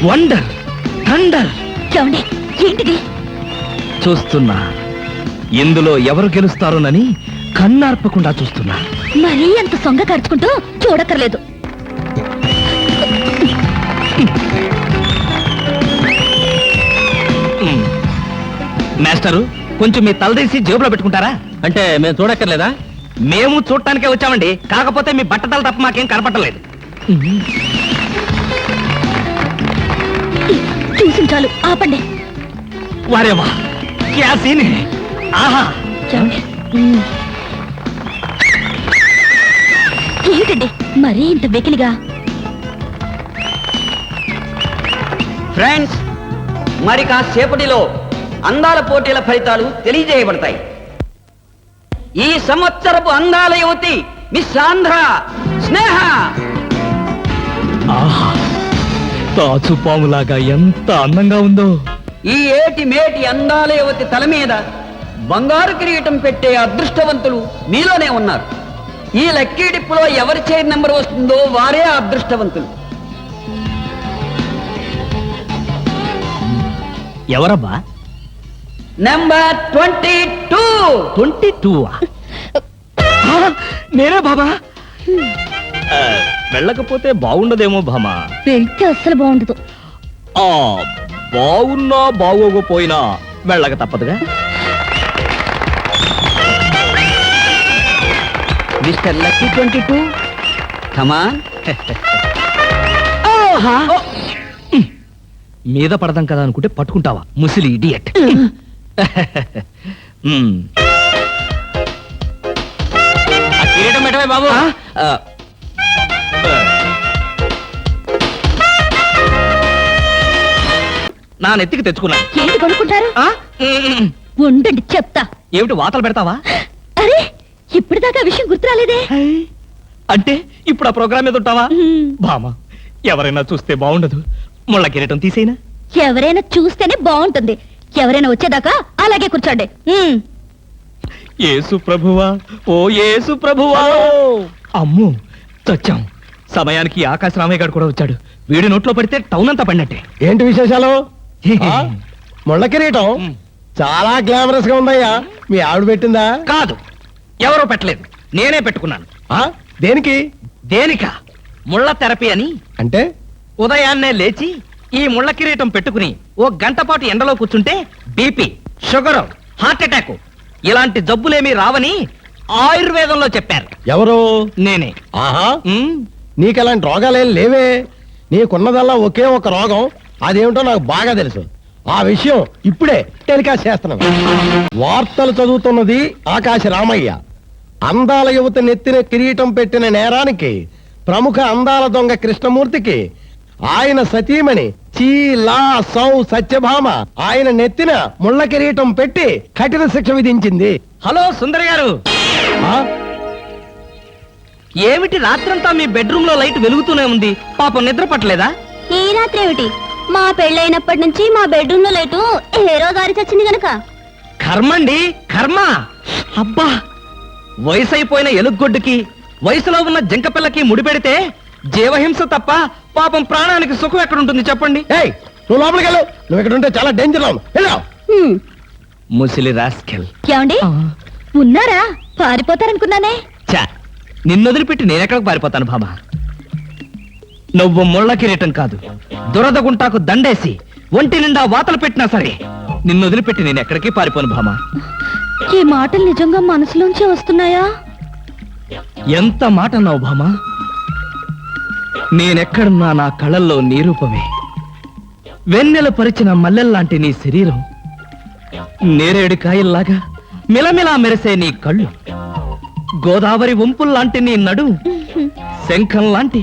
Wonder, thunder. ఏమండి, ఏంటిది? చూస్తున్నా, ఇందులో ఎవరు గెలుస్తారోనని కన్నార్పకుండా చూస్తున్నా. మరీ అంత సొంగ ఖర్చుకుంటూ చూడక్కర్లేదు. మాస్టరు, కొంచెం మీ తలదీసి జేబులో పెట్టుకుంటారా? అంటే మేము చూడక్కర్లేదా? మేము చూడటానికే వచ్చామండి, కాకపోతే మీ బట్టతలు తప్ప మాకేం కనపట్టలేదు. చూసి చాలు, ఆపండి. వారేవా, క్యా సీన్ హై. ఆహా, ఏంటండి మరీ ఇంత వెకిలిగా? ఫ్రెండ్స్, మరి కాసేపటిలో అందాల పోటీల ఫలితాలు తెలియజేయబడతాయి. ఈ సంవత్సరపు అందాల యువతి మిస్ ఆంధ్ర స్నేహ. ఆహా, తాచుపాములాగా ఎంత అందంగా ఉందో. ఈ ఏటి మేటి అందాల యువతి తల మీద బంగారు కిరీటం పెట్టే అదృష్టవంతులు మీలోనే ఉన్నారు. ఈ లక్కీ డిప్పులో ఎవరి చైర్ నెంబర్ వస్తుందో వారే ఆ అదృష్టవంతులు. ఎవరబ్బా? నెంబర్ 22. 22. నేనే బాబా. వెళ్ళకపోతే బాగుండదేమో భామా. వెళ్తే అస్సలు బాగుండదు. బాగున్నా బాగోకపోయినా వెళ్ళక తప్పదుగా. మిస్టర్ లక్కీ 22, కమాన్. మీద పడదాం కదా అనుకుంటే పట్టుకుంటావా, ముసిలి ఇడియట్. కిరీటం పెట్టవే బాబు. నా నెత్తికి తెచ్చుకున్నాను. ఏంటి కొనుక్కుంటారు? ఉండండి చెప్తా. ఏమిటి వాతలు పెడతావా? అరే, ఇప్పటిదాకా విషయం గుర్తురాలేదే. అంటే ఇప్పుడు ఆ ప్రోగ్రామ్ మీద ఉంటావా? బామా, ఎవరైనా చూస్తే బాగుండదు. ముళ్ళ కిరీటం తీసేనా? ఎవరైనా చూస్తేనే బాగుంటుంది. ఎవరైనా వచ్చేదాకా అలాగే కూర్చోండి. యేసు ప్రభువా, ఓ యేసు ప్రభువా. అమ్ము, చచ్చాం. సమయానికి ఆకాశ రామయ్య గారు కూడా వచ్చాడు. వీడి నోట్లో పడితే టౌన్ అంతా పడినట్టే. ఏంటి విశేషాలు? ముళ్ళ కిరీటం చాలా గ్లామరస్ గా ఉందయ్యా. మీ ఆవిడ పెట్టిందా? కాదు, ఎవరో పెట్టలేదు, నేనే పెట్టుకున్నాను. దేనికి? దేనిక? ముళ్ళ థెరపీ అని. అంటే ఉదయాన్నే లేచి ఈ ముళ్ళ కిరీటం పెట్టుకుని ఓ గంట పాటు ఎండలో కూర్చుంటే బీపీ, షుగర్, హార్ట్ అటాక్ ఇలాంటి జబ్బులేమీ రావని ఆయుర్వేదంలో చెప్పారు. ఎవరు? నేనే. ఆహా, నీకలాంటి రోగాలేం లేవే. నీకున్నదల్లా ఒకే ఒక రోగం. అదేమిటో నాకు బాగా తెలుసు. ఆ విషయం ఇప్పుడే టెలికాస్ట్ చేస్తున్నాను. వార్తలు చదువుతున్నది ఆకాశ రామయ్య. అందాల యువత నెత్తిన కిరీటం పెట్టిన నేరానికి ప్రముఖ అందాల దొంగ కృష్ణమూర్తికి ఆయన సతీమణి చీలా సౌ సత్యభామ ఆయన నెత్తిన ముళ్ళ కిరీటం పెట్టి కఠిన శిక్ష విధించింది. హలో సుందర్ గారు, ఏమిటి రాత్రంతా మీ బెడ్రూమ్ లో లైట్ వెలుగుతూనే ఉంది? పాపం నిద్ర పట్టలేదా? ఈ రాత్రి ఏమిటి? మా పెళ్ళైనప్పటి నుంచి మా బెడ్రూమ్ లో లైటు హీరో గారి చచ్చింది గనక. కర్మండి, కర్మ. అబ్బా, వయసు అయిపోయిన ఎలుగొడ్డుకి వయసులో ఉన్న జంకపిల్లకి ముడిపెడితే జీవహింస తప్ప పాపం ప్రాణానికి సుఖం ఎక్కడుంటుంది చెప్పండి? ఏయ్, నువ్వు లోపలికి వెళ్ళు. నువ్వు ఇక్కడ ఉంటే చాలా డేంజర్. ముసిలి రాస్కెల్. ఏమండి ఉన్నారా? పారిపోతారనుకున్నానే. చా, నిన్నొదిలిపెట్టి నేనెక్కడికి పారిపోతాను భామా? నువ్వు ముళ్ళ కిరీటం కాదు, దురద గుంటాకు దండేసి ఒంటి నిండా వాతలు పెట్టినా సరే నిన్నొదిలిపెట్టి నేను ఎక్కడికి పారిపోను భామా. ఈ మాటలు నిజంగా మనసులోంచి వస్తున్నాయా? ఎంత మాట అన్నావు భామా. నేనెక్కడున్నా నా కళ్ళల్లో నీ రూపమే. వెన్నెల పరిచిన మల్లెల్లాంటి నీ శరీరం, నేరేడు కాయల్లాగా మిలమిలా మెరిసే నీ కళ్ళు, గోదావరి వంపుల్లాంటి నీ నడు, శంఖం లాంటి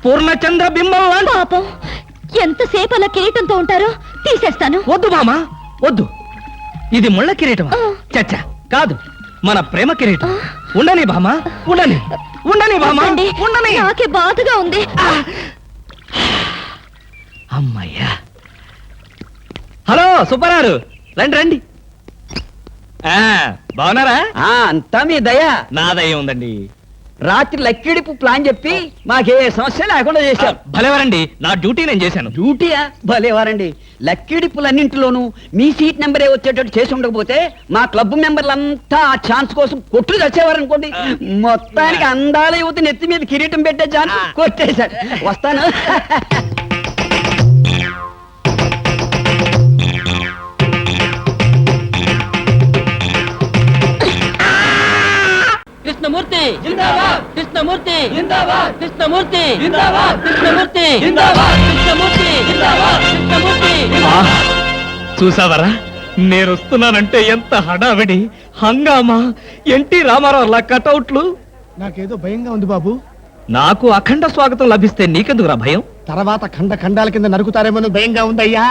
పూర్ణచంద్ర బింబం లాంటి. పాపం, ఎంతసేపు అలా కిరీటంతో ఉంటారో తీసేస్తాను. వద్దు మామా, వద్దు. ఇది ముళ్ళ కిరీటమా? చచ్చా, కాదు, మన ప్రేమ కిరీటం. ఉండని భామా, ఉండని, ఉండని భామా, ఉండని. నాకే బాధగా ఉంది. అమ్మయ్యా. హలో సుబ్బారావు, రండి రండి. బాగున్నారా? అంతా మీ దయ. నా దయ ఉందండి. రాత్రి లక్కిడిపు ప్లాన్ చెప్పి మాకే సమస్య లేకుండా చేశారు. భలేవారండి, నా డ్యూటీ నేను చేశాను. డ్యూటీయా? భలేవారండి. లక్కిడిపులన్నింటిలోనూ మీ సీట్ నెంబరే వచ్చేటట్టు చేసి ఉండకపోతే మా క్లబ్ మెంబర్లంతా ఆ ఛాన్స్ కోసం కొట్లు తెచ్చేవారనుకోండి. మొత్తానికి అందాల యువతి నెత్తి మీద కిరీటం పెట్టే ఛాన్స్ కొట్టేశాడు. వస్తాను. కృష్ణమూర్తి జిందాబాద్, కృష్ణమూర్తి జిందాబాద్, కృష్ణమూర్తి జిందాబాద్, కృష్ణమూర్తి జిందాబాద్, కృష్ణమూర్తి జిందాబాద్, కృష్ణమూర్తి. చూసావరా, నేను వస్తున్నానంటే ఎంత హడావిడి, హంగామా, ఎన్టీ రామారావు లా కటౌట్లు. నాకేదో భయంగా ఉంది బాబు. నాకు అఖండ స్వాగతం లభిస్తే నీకెందుకురా భయం? తర్వాత ఖండ ఖండాల కింద నరుకుతారేమో భయంగా ఉందయ్యా.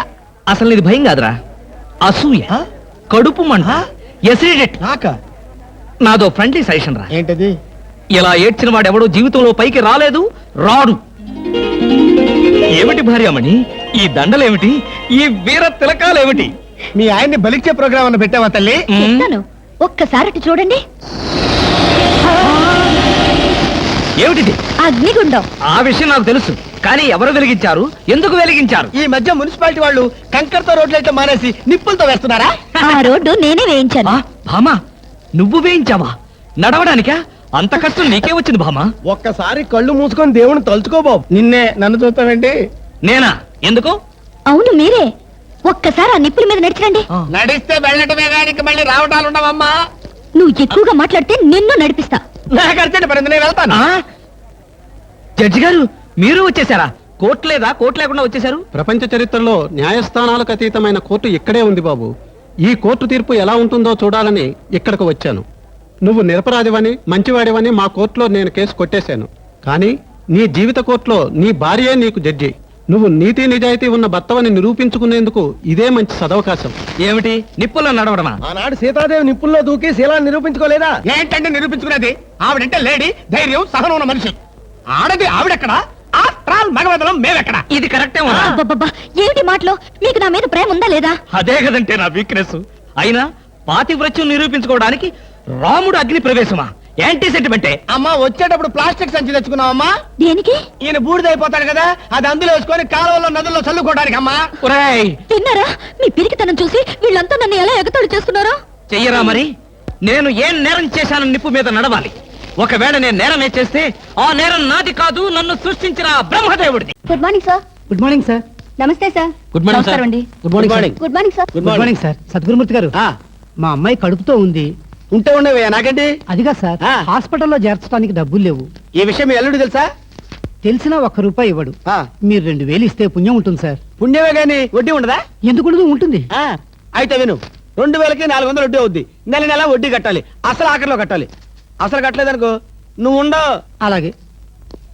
అసలు ఇది భయం కాదురా, అసూయ, కడుపు మంట, ఎసిడిటీ. నాక నాదో ఫ్రెండ్లీ సజెషన్ రా. ఏంటది? ఇలా ఏడ్చిన వాడెవడో జీవితంలో పైకి రాలేదు, రాడు. ఏమిటి భార్యమణి ఈ దండలేమిటి, ఈ వీర తిలకాలేమిటి? మీ ఆయన్ని బలిచ్చే ప్రోగ్రామ్ అన్న పెట్టావా తల్లి? చెప్తాను, ఒక్కసారి అటు చూడండి. ఏమిటిది? అగ్నిగుండం. ఆ విషయం నాకు తెలుసు, కానీ ఎవరు వెలిగించారు, ఎందుకు వెలిగించారు? ఈ మధ్య మున్సిపాలిటీ వాళ్ళు కంకర్తో రోడ్లు అయితే మానేసి నిప్పులతో వేస్తున్నారా? ఆ రోడ్డు నేనే వేయించాను. భామా, నువ్వు వేయించావా? నడవడానికా? అంత కష్టం నీకే వచ్చింది భామా? ఒక్కసారి కళ్ళు మూసుకొని దేవుని తలుచుకో బాబు. నిన్నే నన్ను చూస్తావేంటి? నేనా? ఎందుకు? అవును మీరే. ఒక్కసారి ఆ నిప్పుల మీద నడిచిరండి. నడిస్తే వెళ్ళటమే కానీ మళ్ళీ రావటాలు ఉండవమ్మా. నువ్వు ఎక్కువగా మాట్లాడితే నిన్ను నడిపిస్తా. నాకు అర్జెంట్ పడింది, నేను వెళ్తాను. జడ్జి గారు, మీరు వచ్చేసారా? కోర్టు లేదా? కోర్టు లేకుండా వచ్చేసారు? ప్రపంచ చరిత్రలో న్యాయస్థానాలకు అతీతమైన కోర్టు ఇక్కడే ఉంది బాబు. ఈ కోర్టు తీర్పు ఎలా ఉంటుందో చూడాలని ఇక్కడికి వచ్చాను. నువ్వు నిరపరాధివని, మంచివాడివని మా కోర్టులో నేను కేసు కొట్టేశాను. కానీ నీ జీవిత కోర్టులో నీ భార్యే నీకు జడ్జి. నువ్వు నీతి నిజాయితీ ఉన్న భర్తవని నిరూపించుకునేందుకు ఇదే మంచి సదవకాశం. ఏమిటి, నిప్పుల్లో నడవడమా? ఆనాడు సీతాదేవి నిప్పుల్లో దూకి శీలాన్ని నిరూపించుకోలేదా? ఏంటంటే నిరూపించుకునేది? ఆవిడంటే లేడీ, ధైర్యం, సహనం ఉన్న మనిషి. ఆడది ఆవిడెక్కడ? మగవదలం మేమెక్కడ? ఇది కరెక్టే. అబ్బబ్బబ్బా, ఏమిటి మాటలో? మీకు నా మీద ప్రేమ ఉందా లేదా? అదే కదంటే నా వీక్నెస్. అయినా పాతివ్రత్యం నిరూపించుకోవడానికి రాముడు అగ్ని ప్రవేశమా? యాంటీ సెంటిమెంటే. అమ్మా, వచ్చేటప్పుడు ప్లాస్టిక్ సంచి తెచ్చుకున్నావమ్మా. దేనికి? ఈయన బూడిదైపోతాడు కదా, అది అందులో వేసుకొని కాలువలో నదుల్లో చల్లుకోవడానికి అమ్మా. ఒరేయ్, తిన్నారా? మీ పిరికితనం చూసి వీళ్ళంతా నన్ను ఎలా ఎగతాళి చేస్తున్నారో. చెయ్యరా మరి. నేను ఏం నేరం చేశానని నిప్పు మీద నడవాలి. ఒకవేళ నేను నేరం చేస్తే ఆ నేరం నాది కాదు, నన్ను సృష్టించిన బ్రహ్మదేవుడిది. Good morning sir. Good morning sir. నమస్తే సార్. Good morning sir. నమస్కారం అండి. Good morning. Good morning sir. Good morning sir. Sadgurumurthy గారు, మా అమ్మాయి కడుపుతో ఉంది. ఉంటే ఉండేవే నాకండి. అదిగా సార్, ఆ. హాస్పిటల్లో చేర్చడానికి డబ్బులు లేవు. ఈ విషయం మీ అల్లుడు తెలుసా? తెలిసినా ₹1 ఇవ్వడు. ఆ. మీరు 2000 ఇస్తే పుణ్యం ఉంటుంది సార్. పుణ్యమే గాని వడ్డీ ఉండదా? ఎందుకు ఉంటుంది? అయితే విను, 2000కి 400 వడ్డీ అవుద్ది. నెల నెల వడ్డీ కట్టాలి. అసలు ఆఖరిలో కట్టాలి. అసలు కట్టలేదనుకో నువ్వు ఉండవు. అలాగే.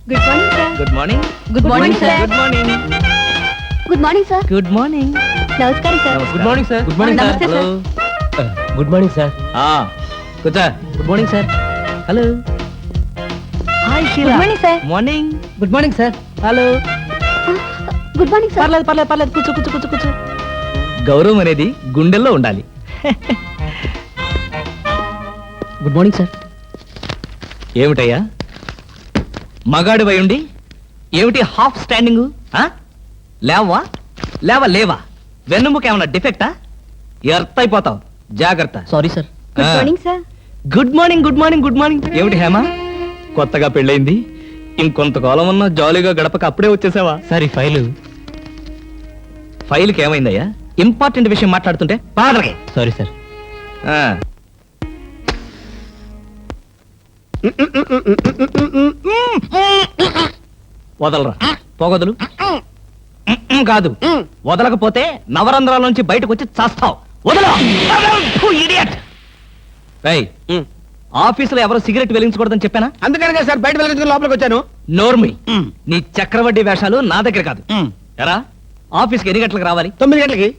Good morning sir. Good morning. Good morning sir. Good morning. Good morning sir. Good morning. నమస్కారం sir. Good morning sir. Good morning నమస్తే సార్. Good morning sir. కూర్చో. Good morning sir. Hello. Hi good morning sir. Morning. Good morning sir. Hello. Good morning sir. పర్లేదు. కూర్చో. గౌరవం అనేది గుండెల్లో ఉండాలి. Good morning sir. ఏమిటయ్యా, మగాడివై ఉండి ఏమిటి హాఫ్ స్టాండింగ్? లేవా? వెన్నుముక ఏమన్నా డిఫెక్టా? ఎర్త్ అయిపోతావు, జాగ్రత్త. Sorry sir. Good morning sir. Good morning. ఏమిటి హేమ, కొత్తగా పెళ్ళైంది, ఇంకొంతకాలం ఉన్న జాలీగా గడపక అప్పుడే వచ్చేసావా? సరే, ఫైల్కి ఏమైందయ్యా? ఇంపార్టెంట్ విషయం మాట్లాడుతుంటే పాదరగే. Sorry sir. వదలరా, పోగొదలు. కాదు, వదలకపోతే నవరంధ్రాల నుంచి బయటకు వచ్చి చేస్తావు. వదల. ఆఫీసులో ఎవరో సిగరెట్ వెలిగించకూడదని చెప్పానా? అందుకనే సార్ బయట వెళ్ళి లోపలికి వచ్చాను. నోర్మి. నీ చక్రవడ్డీ వేషాలు నా దగ్గర కాదు. ఎరా, ఆఫీస్కి ఎన్ని గంటలకు రావాలి? 9 గంటలకి.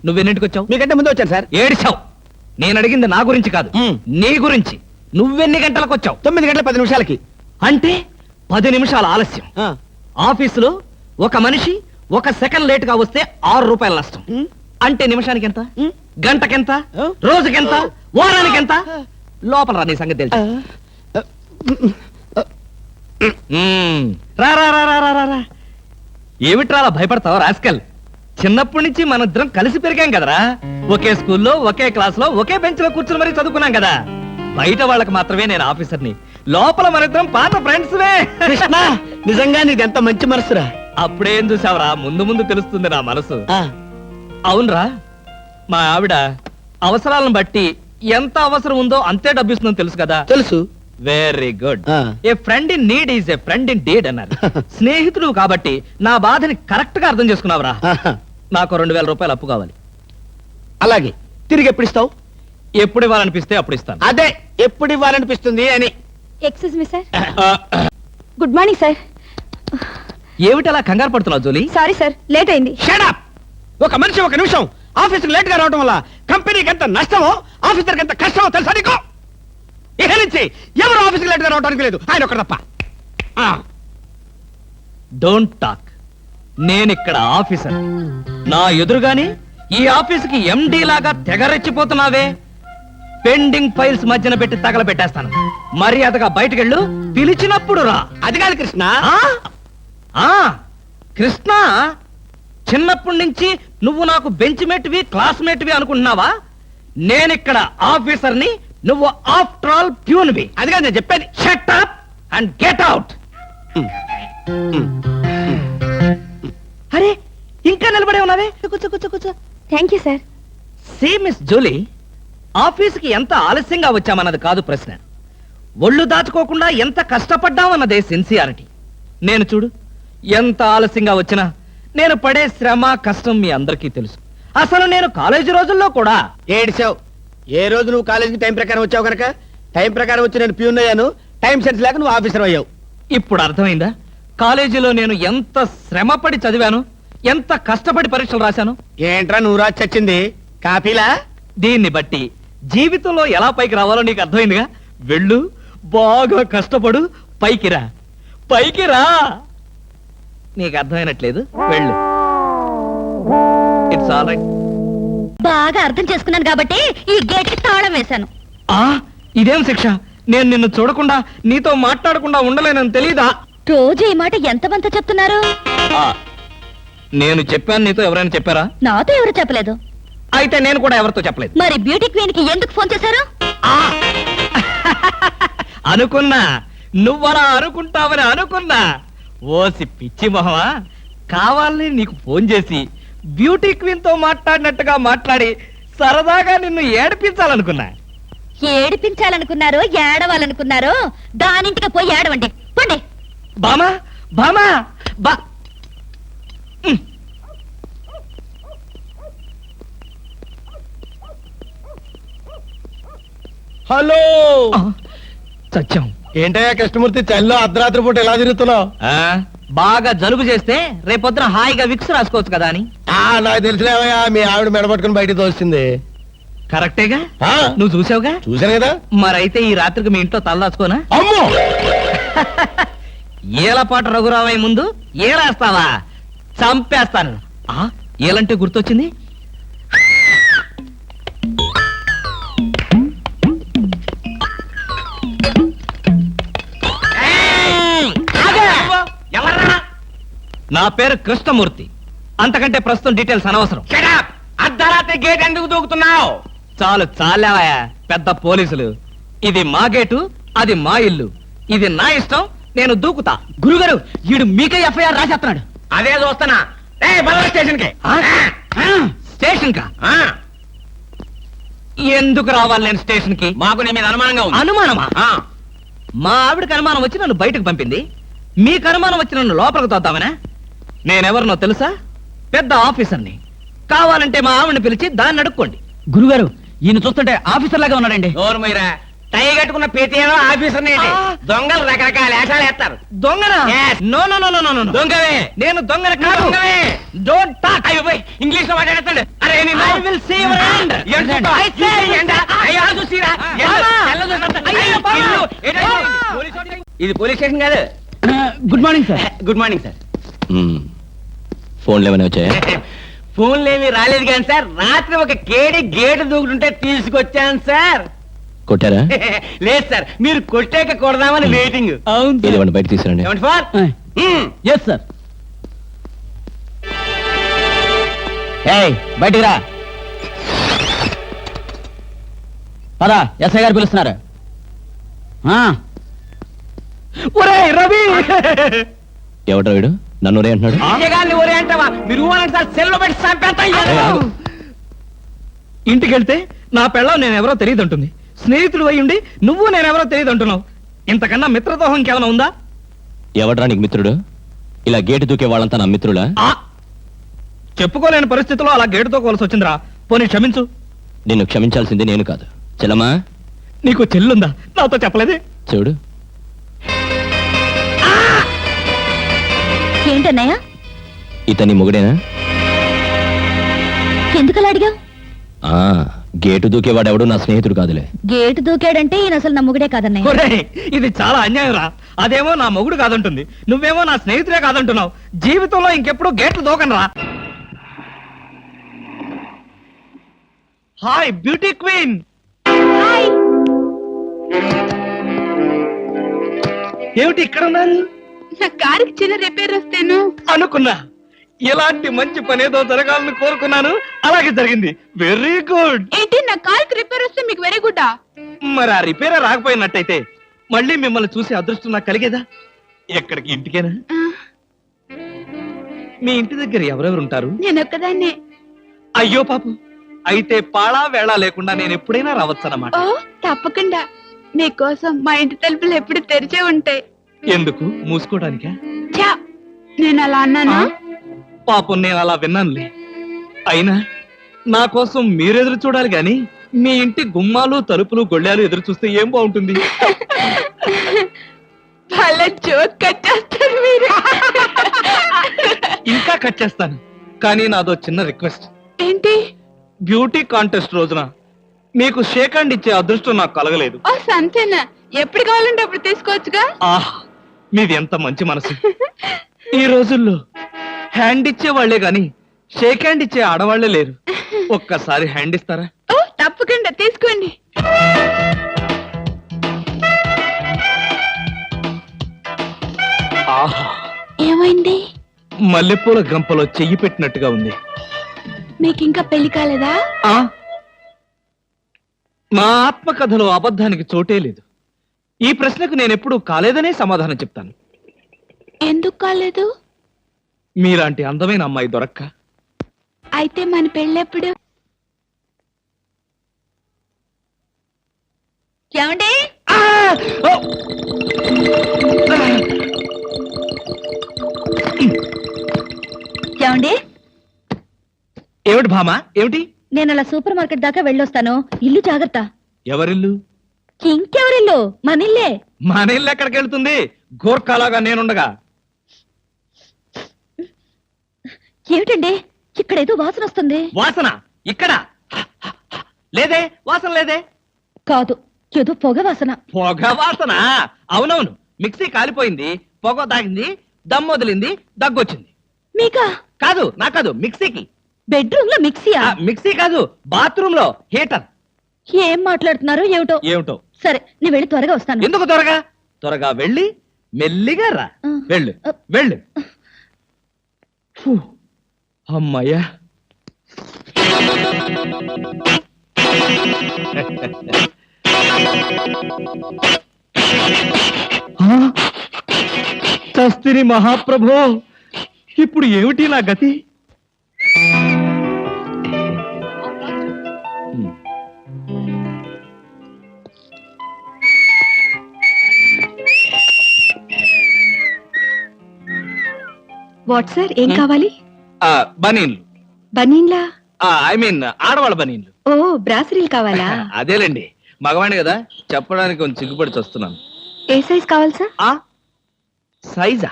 నువ్వెన్నింటికి వచ్చావు? మీకంటే ముందు వచ్చాను సార్. ఏడిచావు. నేను అడిగింది నా గురించి కాదు, నీ గురించి. నువ్వెన్ని గంటలకు వచ్చావు? 9 గంటల 10 నిమిషాలకి. అంటే 10 నిమిషాల ఆలస్యం. ఆఫీసులో ఒక మనిషి 1 సెకండ్ లేట్ గా వస్తే ₹6 నష్టం. అంటే నిమిషానికి ఎంత? గంటకెంత? రోజుకెంత? వారానికి ఎంత? లోపల రా, నీ సంగతి తెలుసు. రా రా రా రా రా రా రా. ఏమిట్రా అలా భయపడతావు రాస్కల్? చిన్నప్పటి నుంచి మన ఇద్దరం కలిసి పెరిగాం కదరా. ఒకే స్కూల్లో ఒకే క్లాస్ లో ఒకే బెంచ్ లో కూర్చుని మరీ చదువుకున్నాం కదా. బయట వాళ్ళకి మాత్రమే నేను ఆఫీసర్ని, లోపల మన ఇద్దరం పాత ఫ్రెండ్స్. కృష్ణ నిజంగా నీది ఎంత మంచి మనసురా. అప్పుడేం చూసావురా, ముందు ముందు తెలుస్తుంది నా మనసు. అవునరా, మా ఆవిడ అవసరాలను బట్టి ఎంత అవసరం ఉందో అంతే డబ్బిస్తుందని తెలుసు కదా. తెలుసు. Very good. ఆ. A friend in need is a friend in deed అన్నారు. స్నేహితుడు కాబట్టి నా బాధని కరెక్ట్ గా అర్థం చేసుకున్నావురా. నాకు 2000 రూపాయలు అప్పు కావాలి. అలాగే తిరిగి ఎప్పుడు ఇస్తావు? ఎప్పుడు ఇవ్వాలనిపిస్తే అప్పుడు ఇస్తాను. అదే ఎప్పుడు ఇవ్వాలనిపిస్తుంది అని. Excuse me sir. Good morning sir. ఏమిటి అలా కంగారు పడుతున్నావు జోలీ? సారీ సార్, లేట్ అయింది. షడప్! ఒక మనిషి ఒక నిమిషం ఆఫీసుకు లేట్ గా రావడం వల్ల కంపెనీకి ఎంత నష్టమో ఆఫీసర్కి ఎంత కష్టమో తెలుసా నీకు? ఇక నుంచి ఎవరు ఆఫీసుకు లేట్ గా రావడానికి లేదు, ఆయన ఒకరు తప్ప. Don't talk. నేనిక్కడ ఆఫీసర్. నా ఎదురుగాని ఈ ఆఫీసుకి ఎండి లాగా తెగరెచ్చిపోతున్నావే. పెండింగ్ ఫైల్స్ మధ్యన పెట్టి తగలబెట్టేస్తాను. మర్యాదగా బయటకెళ్ళు, పిలిచినప్పుడు రా. అది కాదు కృష్ణ. ఆ? ఆ, కృష్ణ, చిన్నప్పటి నుంచి నువ్వు నాకు బెంచ్ మేట్వి క్లాస్మేట్వి అనుకుంటున్నావా? నేనిక్కడ ఆఫీసర్ని, నువ్వు ఆఫ్టర్ ఆల్ ప్యూన్వి. అది కాదు నేను చెప్పేది. Shut up and get out. అరే, ఇంకా నిలబడే ఉన్నావే? కూర్చో కూర్చో కూర్చో. Thank you sir. See miss Julie, ఆఫీసుకి ఎంత ఆలస్యంగా వచ్చామన్నది కాదు ప్రశ్న. ఒళ్ళు దాచుకోకుండా ఎంత కష్టపడ్డామన్నదే సిన్సియారిటీ. నేను చూడు, ఎంత ఆలస్యంగా వచ్చినా నేను పడే శ్రమ కష్టం మీ అందరికీ తెలుసు. అసలు నేను కాలేజీ రోజుల్లో కూడా ఏడిసావు. ఏ రోజు నువ్వు కాలేజీకి టైం ప్రకారం వచ్చావు కనుక టైం ప్రకారం వచ్చి నేను ప్యూన్ అయ్యాను. టైం సెన్స్ లేక నువ్వు ఆఫీసర్ అయ్యావు. ఇప్పుడు అర్థమైందా కాలేజీలో నేను ఎంత శ్రమపడి చదివాను, ఎంత కష్టపడి పరీక్షలు రాశాను? ఏంట్రా నువ్వు రాసి చచ్చింది కాపీలా? దీన్ని బట్టి జీవితంలో ఎలా పైకి రావాలో నీకు అర్థమైందిగా. వెళ్ళు, బాగా కష్టపడు, పైకి రా. పైకి రా. నీకు అర్థమైనట్లేదు, వెళ్ళు. It's all right. బాగా అర్థం చేసుకున్నాను కాబట్టి ఈ గేట్ కి తాళం వేశాను. ఇదేం శిక్ష? నేను నిన్ను చూడకుండా నీతో మాట్లాడకుండా ఉండలేనని తెలీదా? రోజు ఈ మాట ఎంతమంత చెప్తున్నారు? ఆ, నేను చెప్పాను, నీతో ఎవరైనా చెప్పారా? నాతో ఎవరు చెప్పలేదు. అయితే నేను కూడా ఎవరితో చెప్పలేదు. మరి బ్యూటీ క్వీన్ కి ఎందుకు ఫోన్ చేశారు? అనుకున్నా, నువ్వలా అనుకుంటావని అనుకున్నా. ఓసి పిచ్చి మొహమా, కావాలని నీకు ఫోన్ చేసి బ్యూటీ క్వీన్ తో మాట్లాడినట్టుగా మాట్లాడి సరదాగా నిన్ను ఏడిపించాలనుకున్నా. ఏడిపించాలనుకున్నారో ఏడవాలనుకున్నారో దానింటికి పోయి ఏడవండి. పండి. బామా బామా బా. హలో. సత్యం, ఏంటయ్యా కృష్ణమూర్తి, చల్లో అర్ధరాత్రి పూట ఎలా తిరుగుతున్నావు? బాగా జలుబు చేస్తే రేపొద్దున హాయిగా విక్స్ రాసుకోవచ్చు కదా అని. నాకు తెలిసినవయ్యా, మీ ఆవిడ మెడపట్టుకుని బయటికి తోస్తుంది. కరెక్టేగా, ఆ, నువ్వు చూసావుగా. చూశాను కదా. మరైతే ఈ రాత్రికి మీ ఇంట్లో తలదాచుకోనా? అమ్మో, ఏలపాట రఘురావయ్య ముందు ఏలేస్తావా? చంపేస్తాను. ఏలంటే గుర్తొచ్చింది. నా పేరు కృష్ణమూర్తి. అంతకంటే ప్రస్తుతం డీటెయిల్స్ అనవసరం. అర్ధరాత్రి గేట్ ఎందుకు దూకుతున్నావు? చాలు చాలావయ్యా, పెద్ద పోలీసులు. ఇది మా గేటు, అది మా ఇల్లు. ఇది నా ఇష్టం, నేను దూకుతా. గురుగారు, వీడు మీకే ఎఫ్ఐఆర్ రాసేస్తున్నాడు. అదే చూస్తున్నా. స్టేషన్ కి. స్టేషన్ కా? ఎందుకు రావాలి నేను స్టేషన్ కి? మాకు నీ మీద అనుమానంగా ఉంది. అనుమానమా? మా ఆవిడకి అనుమానం వచ్చి నన్ను బయటకు పంపింది. మీకు అనుమానం వచ్చి నన్ను లోపలికి తోద్దామనా? నేనెవరినో తెలుసా? పెద్ద ఆఫీసర్ని. కావాలంటే మా ఆవిడని పిలిచి దాన్ని అడుక్కోండి. గురుగారు, ఈయన చూస్తుంటే ఆఫీసర్ లాగా ఉన్నాడండి. నోరు మీరా, టై కట్టుకున్న ప్రతిలో ఆఫీసర్ దొంగలు రకరకాల వేషాలు వేస్తారు. దొంగనా? Yes. No no no no no no. దొంగవే. నేను దొంగన కాదు. దొంగవే. Don't talk. ఇంగ్లీష్ లో మాట్లాడతాడు. అరే I will see your hand. I say. ఇది పోలీస్ స్టేషన్ కాదు. Good morning sir. Good morning sir. ఫోన్లు ఏమైనా వచ్చాయా? ఫోన్లు ఏమి రాలేదు కానీ సార్, రాత్రి ఒక కేడి గేటు దూకుతుంటే తీసుకొచ్చాను సార్. కొట్టారా? లేదు సార్, మీరు కొట్టాక కొడదామని వెయిటింగ్. అవును ఏది ఇవ్వండి, బయట తీసుకురండి. ఏమండి ఫార్? Yes sir. బయటికి రా. పదా, ఎస్ఐ గారు పిలుస్తున్నారు. ఒరేయ్ రవి, ఎవడ్రా వీడు? నన్ను రే అంటున్నాడు. ఆగగాన్ని ఒరే అంటావా? మీరు ఊరంటే సార్ సెల్లో పెట్టి చంపేస్తా. ఇంటికెళ్తే నా పెళ్ళం నేనెవరో తెలియదు అంటుంది. స్నేహితుడు అయ్యుండి నువ్వు నేనెవరో తెలియదు అంటున్నావు. ఇంతకన్నా మిత్రదోహం ఇంకేమైనా ఉందా? ఎవడ్రా నీకు మిత్రుడు? ఇలా గేటు దూకే వాళ్ళంతా నా మిత్రులా? ఆ చెప్పుకోలేని పరిస్థితిలో అలా గేటుతో కోల్సి వచ్చిందిరా. పోనీ క్షమించు. నిన్ను క్షమించాల్సింది నేను కాదు. చెల్లమ్మా, నీకు చెల్లుందా? నాతో చెప్పలేదే. చూడు, ఏంటన్నయ్య? ఇతని మొగుడేనా? ఎందుకలా అడిగావు? ఆ గేటు దూకేవాడెవడు నా స్నేహితుడు కాదులే. గేటు దూకాడంటే ఈయన అసలు నా మొగుడే కాదన్నయ్య. ఒరేయ్, ఇది చాలా అన్యాయం రా. అదేమో నా మొగుడు కాదంటుంది, నువ్వేమో నా స్నేహితుడే కాదంటున్నావు. జీవితంలో ఇంకెప్పుడు గేట్లు దూకనరా. Hi beauty queen. ఏమిటి ఇక్కడ ఉన్నారు? నా కారుకి చిన్న రిపేర్ వస్తేను అనుకున్నా ఇలాంటి మంచి పనేదో జరగాలని కోరుకున్నాను. అలాగే జరిగింది. Very good. ఏంటి, నా కారుకి రిపేర్ వస్తే మీకు వెరీ గుడ్? మరి ఆ రిపేర్ రాకపోయినట్టయితే మళ్ళీ మిమ్మల్ని చూసి అదృష్టం నాకు కలిగేదా? ఎక్కడికి? ఇంటికేనా? మీ ఇంటి దగ్గర ఎవరెవరు ఉంటారు? నేను ఒక్కదాన్నే. అయ్యో పాపం, అయితే పాళా వేళ లేకుండా నేను ఎప్పుడైనా రావచ్చన్నమాట. ఓ తప్పకుండా, నీకోసం మా ఇంటి తలుపులు ఎప్పుడు తెరిచే ఉంటాయి. ఎందుకు? మూసుకోవడానికా? చా, నేను అలా అన్నానా? పాపం నేను అలా విన్నానులే. అయినా నా కోసం మీరెదురు చూడాలి గాని మీ ఇంటి గుమ్మాలు తలుపులు గొళ్ళాలు ఎదురు చూస్తే ఏం బాగుంటుంది? భలే జోక్ కట్టేస్తారు మీరు. ఇంకా కట్ చేస్తాను, కానీ నాదో చిన్న రిక్వెస్ట్. ఏంటి? బ్యూటీ కాంటెస్ట్ రోజున మీకు షేక్ హ్యాండ్ ఇచ్చే అదృష్టం నాకు కలగలేదు. ఓ సంతేనా, ఎప్పుడు కావాలంటే అప్పుడు తీసుకోవచ్చుగా. ఆహ్, మీది ఎంత మంచి మనసు. ఈ రోజుల్లో హ్యాండ్ ఇచ్చే వాళ్లే గాని షేక్ హ్యాండ్ ఇచ్చే ఆడవాళ్లే లేరు. ఒక్కసారి హ్యాండ్ ఇస్తారా? ఓ తప్పకుండా, తీసుకోండి. ఆహా, ఏమైంది? మల్లెపూల గంపలో చెయ్యి పెట్టినట్టుగా ఉంది. మీకు ఇంకా పెళ్లి కాలేదా? ఆ మా ఆత్మకథలో అబద్ధానికి చోటే లేదు. ఈ ప్రశ్నకు నేనెప్పుడు కాలేదనే సమాధానం చెప్తాను. ఎందుకు కాలేదు? మీలాంటి అందమైన అమ్మాయి దొరక్క. అయితే మన పెళ్ళెప్పుడు? ఏమండి? ఆ! ఓ! ఏమండి? ఏమిటి భామా, ఏమిటి? నేను అలా సూపర్ మార్కెట్ దాకా వెళ్ళొస్తాను. ఇల్లు జాగ్రత్త. ఎవరిల్లు? ఇంకెవరిల్లు? మనిల్లే. మన ఇల్లు ఎక్కడికి వెళ్తుంది? గోర్ఖాలాగా నేనుండగా. ఏమిటండి, ఇక్కడేదో వాసన వస్తుంది. వాసన ఇక్కడ లేదే, వాసన లేదే. కాదు, ఏదో పొగ వాసన. పొగ వాసన? అవునవును, మిక్సీ కాలిపోయింది, పొగ తాగింది, దమ్ వదిలింది, దగ్గొచ్చింది. మీకా? కాదు, నా కాదు, మిక్సీకి. బెడ్రూమ్ లో మిక్సీయా? మిక్సీ కాదు, బాత్రూమ్ లో హీటర్. ఏం మాట్లాడుతున్నారో ఏమిటో. ఏమిటో? సరే, నేను వెళ్ళి త్వరగా వస్తాను. ఎందుకు త్వరగా? త్వరగా వెళ్ళి మెల్లిగా రా. వెళ్ళు వెళ్ళు. ఫు, అమ్మయ్యా. చస్తిని మహాప్రభో, ఇప్పుడు ఏమిటి నా గతి? వాట్ సార్, ఏం కావాలి? బనీన్లు. బనీన్లా? ఐ మీన్ ఆడవాళ్ళ బనీన్లు. ఓ బ్రాసరీలు కావాలా? అదేలేండి, మగవాణి కదా, చెప్పడానికి కొంచెం సిగ్గుపడి వస్తున్నాను. ఏ సైజ్ కావాలి సార్? ఆ సైజా?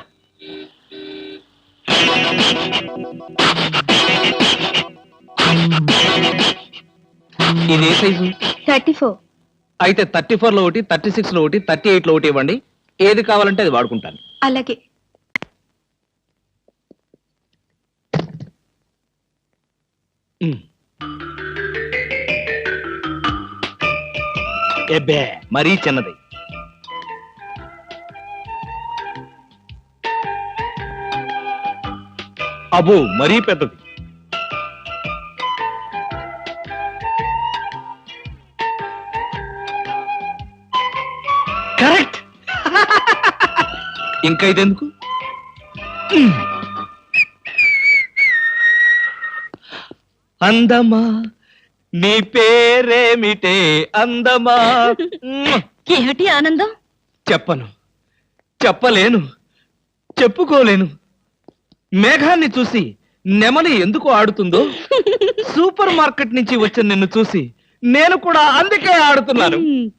ఇది ఏ సైజు? 34. అయితే 34 లో ఒకటి, 36 లో ఒకటి, 38 లో ఒకటి ఇవ్వండి. ఏది కావాలంటే అది వాడుకుంటాను. అలాగే. ఎబ్బే మరీ చిన్నది. అబ్బో మరీ పెద్దది. కరెక్ట్. ఇంకా ఇదెందుకు? అందమా నీ పేరేమిటే అందమా? ఏమిటి ఆనందం? చెప్పను, చెప్పలేను, చెప్పుకోలేను. మేఘాన్ని చూసి నెమలి ఎందుకు ఆడుతుందో, సూపర్ మార్కెట్ నుంచి వచ్చిన నిన్ను చూసి నేను కూడా అందుకే ఆడుతున్నాను.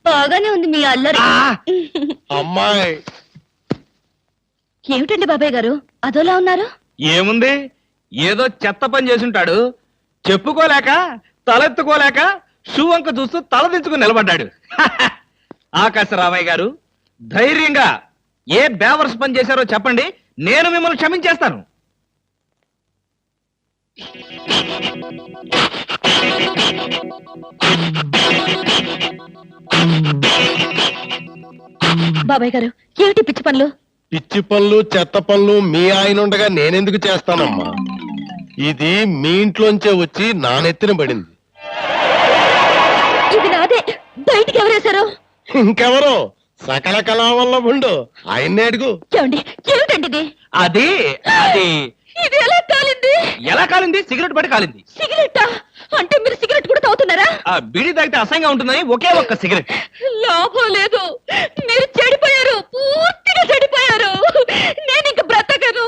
బాగానే ఉంది మీ అల్లరి. అమ్మాయి ఏమిటండి బాబాయ్ గారు అదోలా ఉన్నారు? ఏముంది, ఏదో చెత్త పని చేసుంటాడు. చెప్పుకోలేక తలెత్తుకోలేక షూ వంక చూస్తూ తల దించుకుని నిలబడ్డాడు. ఆకాశరామయ్య గారు, ధైర్యంగా ఏ బేవర్స్ పని చేశారో చెప్పండి, నేను మిమ్మల్ని క్షమించేస్తాను. బాబాయ్ గారు ఏమిటి పిచ్చి పనులు? పిచ్చి పనులు చెత్త పనులు మీ ఆయన ఉండగా నేనెందుకు చేస్తానమ్మా? ఇది మీ ఇంట్లోంచే వచ్చి నా నెత్తిన పడింది. ఇది నాదే, బయటికి ఎవరేశారు? ఇంకెవరో సకల కళావల్లభుండు, ఆయన్నే అడుగు. ఏమండి ఏమిటండి ఇది? అది అది ఇది ఎలా కాలింది? ఎలా కాలింది? సిగరెట్ పడి కాలింది. సిగరెట్టా? అంటే మీరు సిగరెట్ కూడా తాగుతున్నారా? ఆ బీడీ తాగితే అసహ్యంగా ఉంటుందని ఒకే ఒక్క సిగరెట్. లాభం లేదు, మీరు చెడిపోయారు, పూర్తిగా చెడిపోయారు. నేను ఇంక బ్రతకను.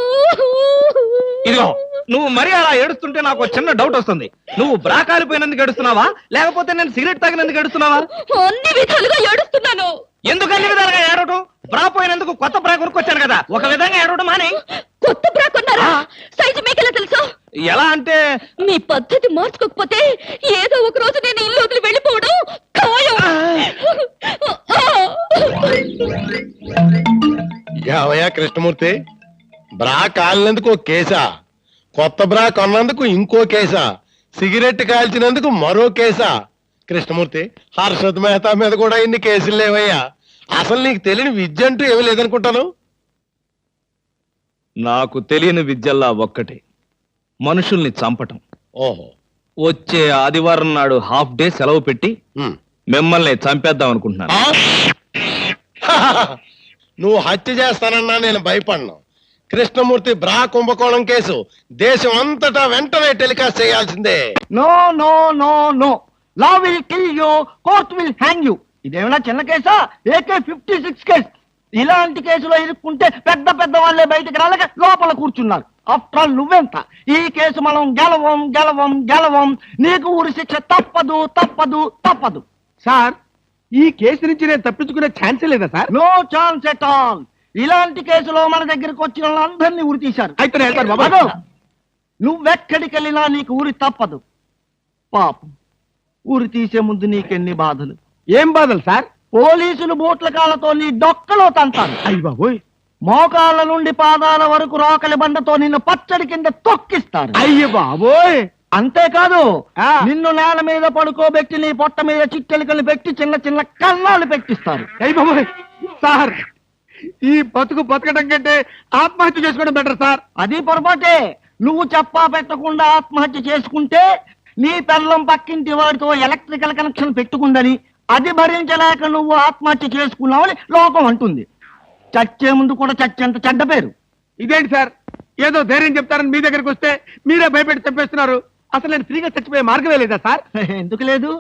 ఇదిగో నువ్వు మరీ అలా ఏడుస్తుంటే నాకు ఒక చిన్న డౌట్ వస్తుంది. నువ్వు బ్రా కాలిపోయినందుకు ఏడుస్తున్నావా, లేకపోతే నేను సిగరెట్ తాగినందుకు ఏడుస్తున్నావా? అన్ని విధాలుగా ఏడుస్తున్నాను. ఎందుకు అన్ని విధాలుగా ఏడవటం? బ్రా పోయినందుకు కొత్త బ్రా కొనుక్కొచ్చాను కదా, ఒక విధంగా ఏడవటం మాని. కొత్త బ్రా కొన్నారా? సైజు మీకెలా తెలుసు? ఎలా అంటే మీ పద్ధతి మార్చుకోకపోతే ఏదో ఒక రోజు నేను ఇల్లు వదిలి వెళ్ళిపోవడం ఖాయం. యావయ్యా కృష్ణమూర్తి, బ్రా కాలినందుకు ఒక కేసా, కొత్త బ్రా కొన్నందుకు ఇంకో కేసా, సిగరెట్ కాల్చినందుకు మరో కేసా? కృష్ణమూర్తి, హర్షద్ మెహతా మీద కూడా ఇన్ని కేసులు లేవయ్యా. అసలు నీకు తెలియని విద్య అంటూ ఏమీ లేదనుకుంటాను. నాకు తెలియని విద్యల్లా ఒక్కటే, మనుషుల్ని చంపటం. ఓహో. వచ్చే ఆదివారం నాడు హాఫ్ డే సెలవు పెట్టి ఉమ్. మిమ్మల్ని చంపేద్దాం అనుకుంటున్నాను. ఆ? నువ్వు హత్య చేస్తానన్నా నేను భయపడను. కృష్ణమూర్తి బ్రా కుంభకోణం కేసు దేశం అంతటా వెంటనే టెలికాస్ట్ చేయాల్సిందే. No no no no, law will kill you, court will hang you. ఇదేమన్నా చిన్న కేసా? AK-56 case. ఇలాంటి కేసులో ఇరుక్కుంటే పెద్ద పెద్ద వాళ్ళే బయటకు రాలేక లోపల కూర్చున్నారు. ఆఫ్టర్ ఆల్ నువ్వెంత? ఈ కేసు మనం గెలవం గెలవం గెలవం. నీకు ఊరి శిక్ష తప్పదు తప్పదు తప్పదు. సార్, ఈ కేసు నుంచి నేను తప్పించుకునే ఛాన్సే లేదా sir? No chance at all. ఇలాంటి కేసులో మన దగ్గరకు వచ్చిన వాళ్ళందరినీ ఊరి తీశారు. అయితే బాబా, నువ్వెక్కడికి వెళ్ళినా నీకు ఊరి తప్పదు. పాపం, ఊరి తీసే ముందు నీకెన్ని బాధలు. ఏం బాధలు సార్? పోలీసులు బూట్ల కాళ్ళతో నీ డొక్కలో తంతారు. అయ్య బాబోయ్. మోకాళ్ళ నుండి పాదాల వరకు రోకలి బండతో నిన్ను పచ్చడి కింద తొక్కిస్తారు. అయ్య బాబోయ్. అంతేకాదు, నిన్ను నేల మీద పడుకోబెట్టి నీ పొట్ట మీద చిట్టెలికలు పెట్టి చిన్న చిన్న కన్నాలు పెట్టిస్తారు. అయ్య బాబోయ్. సార్, ఈ బతుకు బతకడం కంటే ఆత్మహత్య చేసుకోవడం బెటర్ సార్. అది పొరపాటే. నువ్వు చెప్పా పెట్టకుండా ఆత్మహత్య చేసుకుంటే నీ పెళ్ళం పక్కింటి వాడితో ఎలక్ట్రికల్ కనెక్షన్ పెట్టుకుందని, అది భరించలేక నువ్వు ఆత్మహత్య చేసుకున్నావని లోకం అంటుంది. చచ్చే ముందు కూడా చచ్చేంత చెడ్డ పేరు. ఇదేంటి సార్, ఏదో ధైర్యం చెప్తారని మీ దగ్గరికి వస్తే మీరే భయపెట్టి చంపేస్తున్నారు. అసలు నేను ఫ్రీగా చచ్చిపోయే మార్గమే లేదా సార్? ఎందుకు లేదు?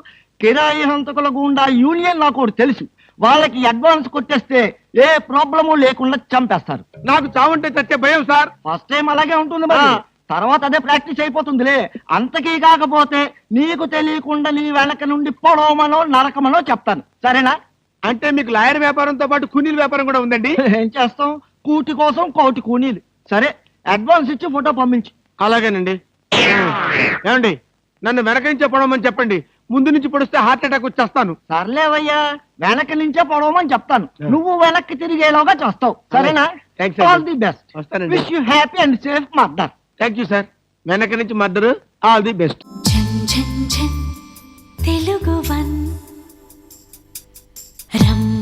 కిరాయి హంతకుల గుండా యూనియన్ నాకు ఒకటి తెలుసు. వాళ్ళకి అడ్వాన్స్ కొట్టేస్తే ఏ ప్రాబ్లము లేకుండా చంపేస్తారు. నాకు చావుంటే చచ్చే భయం సార్. ఫస్ట్ టైం అలాగే ఉంటుంది మరి, తర్వాత అదే ప్రాక్టీస్ అయిపోతుందిలే. అంతకీ కాకపోతే నీకు తెలియకుండా నీ వెనక నుండి పొడవమనో నరకమనో చెప్తాను, సరేనా? అంటే మీకు లాయర్ వ్యాపారంతో పాటు కూనీల వ్యాపారం కూడా ఉందండి? ఏం చేస్తాం, కూటి కోసం కోటి కూనీలు. సరే, అడ్వాన్స్ ఇచ్చి ఫోటో పంపించు. అలాగేనండి. ఏమండి, నన్ను వెనక నుంచే పొడవమని చెప్పండి. ముందు నుంచి పొడిస్తే హార్ట్ అటాక్ వచ్చేస్తాను. సర్లేవయ్యా, వెనక నుంచే పొడవమని చెప్తాను. నువ్వు వెనక్కి తిరిగేలాగా చేస్తావు, సరేనా? All the best. Wish you happy and safe murder. Thank you sir. వెనక నుంచి murder. All the best. Telugu one రమ్మ